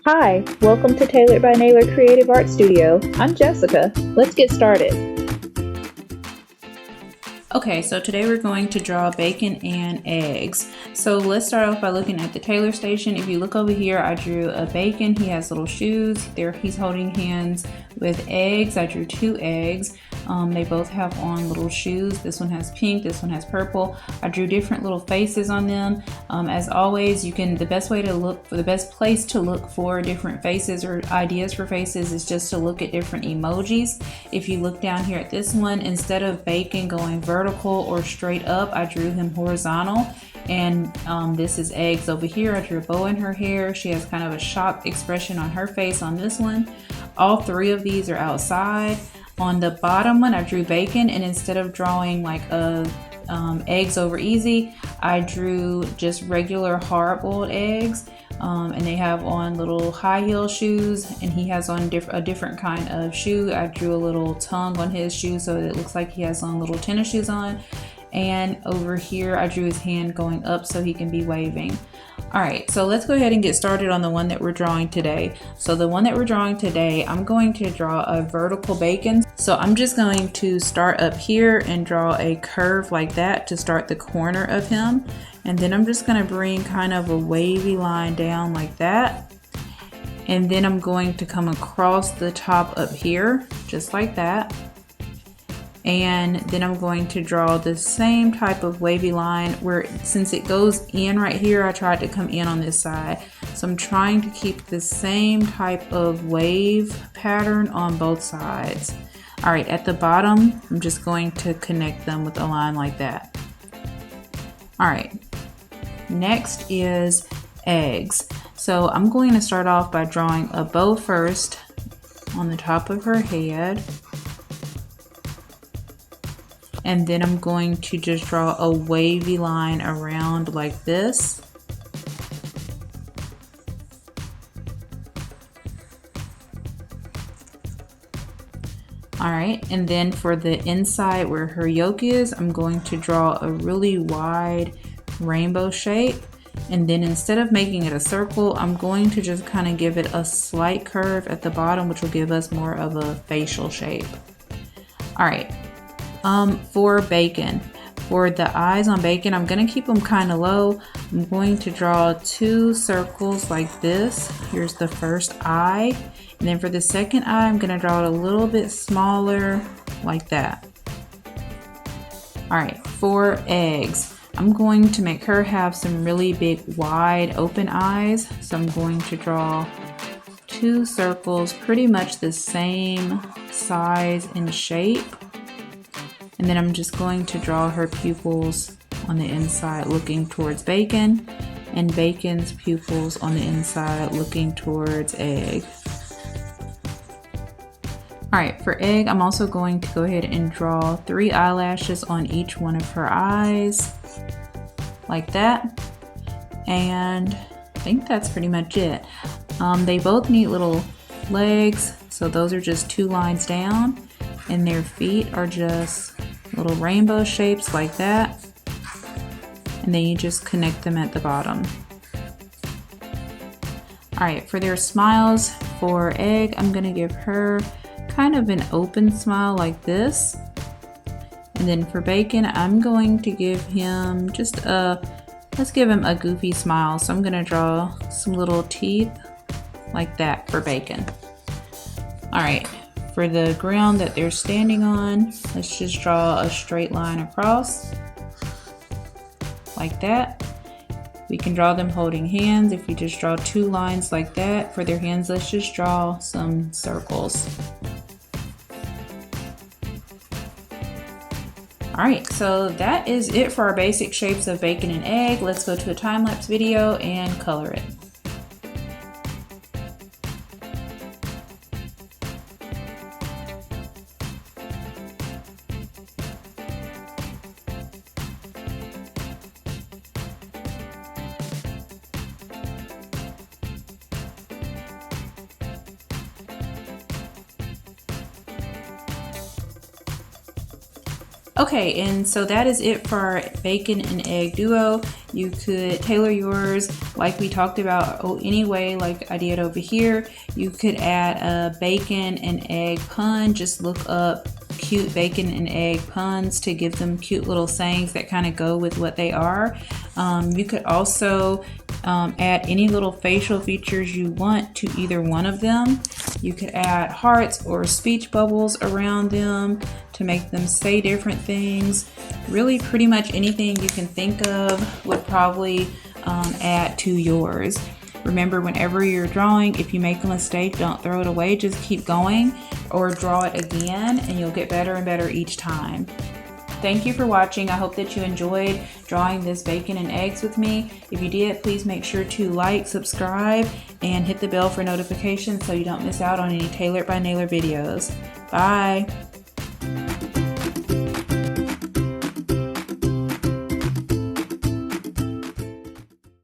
Hi, welcome to Tailored by Naylor Creative Art Studio. I'm Jessica. Let's get started. Okay, so today we're going to draw bacon and eggs. So let's start off by looking at the Taylor station. If you look over here, I drew a bacon. He has little shoes. There he's holding hands with eggs. I drew 2 eggs. They both have on little shoes. This one has pink, this one has purple. I drew different little faces on them. As always, the best place to look for different faces or ideas for faces is just to look at different emojis. If you look down here at this one, instead of bacon going vertical or straight up, I drew him horizontal. And this is eggs over here. I drew a bow in her hair. She has kind of a shocked expression on her face on this one. All 3 of these are outside. On the bottom one, I drew bacon, and instead of drawing like eggs over easy, I drew just regular hard-boiled eggs. And they have on little high heel shoes, and he has on a different kind of shoe. I drew a little tongue on his shoe so it looks like he has on little tennis shoes on. And over here, I drew his hand going up so he can be waving. All right, so let's go ahead and get started on the one that we're drawing today. So the one that we're drawing today, I'm going to draw a vertical bacon. So I'm just going to start up here and draw a curve like that to start the corner of him. And then I'm just gonna bring kind of a wavy line down like that. And then I'm going to come across the top up here, just like that. And then I'm going to draw the same type of wavy line where, since it goes in right here, I tried to come in on this side. So I'm trying to keep the same type of wave pattern on both sides. All right, at the bottom, I'm just going to connect them with a line like that. All right, next is eggs. So I'm going to start off by drawing a bow first on the top of her head. And then I'm going to just draw a wavy line around like this. All right, and then for the inside where her yolk is, I'm going to draw a really wide rainbow shape. And then instead of making it a circle, I'm going to just kind of give it a slight curve at the bottom, which will give us more of a facial shape. All right. For bacon, for the eyes on bacon, I'm going to keep them kind of low. I'm going to draw 2 circles like this. Here's the first eye. And then for the second eye, I'm going to draw it a little bit smaller like that. All right, for eggs, I'm going to make her have some really big, wide open eyes. So I'm going to draw 2 circles, pretty much the same size and shape. And then I'm just going to draw her pupils on the inside looking towards bacon, and bacon's pupils on the inside looking towards egg. All right, for egg, I'm also going to go ahead and draw 3 eyelashes on each one of her eyes, like that. And I think that's pretty much it. They both need little legs, so those are just 2 lines down, and their feet are just little rainbow shapes like that, and then you just connect them at the bottom. All right, for their smiles, for egg, I'm gonna give her kind of an open smile like this, and then for bacon, I'm going to give him just let's give him a goofy smile. So I'm gonna draw some little teeth like that for bacon. All right. For the ground that they're standing on, let's just draw a straight line across, like that. We can draw them holding hands. If we just draw 2 lines like that, for their hands, let's just draw some circles. All right, so that is it for our basic shapes of bacon and egg. Let's go to a time-lapse video and color it. Okay, and so that is it for our bacon and egg duo. You could tailor yours like we talked about anyway, like I did over here. You could add a bacon and egg pun. Just look up cute bacon and egg puns to give them cute little sayings that kind of go with what they are. You could also add any little facial features you want to either one of them. You could add hearts or speech bubbles around them to make them say different things. Really, pretty much anything you can think of would probably add to yours. Remember, whenever you're drawing, if you make a mistake, don't throw it away, just keep going or draw it again, and you'll get better and better each time. Thank you for watching. I hope that you enjoyed drawing this bacon and eggs with me. If you did, please make sure to like, subscribe, and hit the bell for notifications so you don't miss out on any Tailored by Naylor videos. Bye!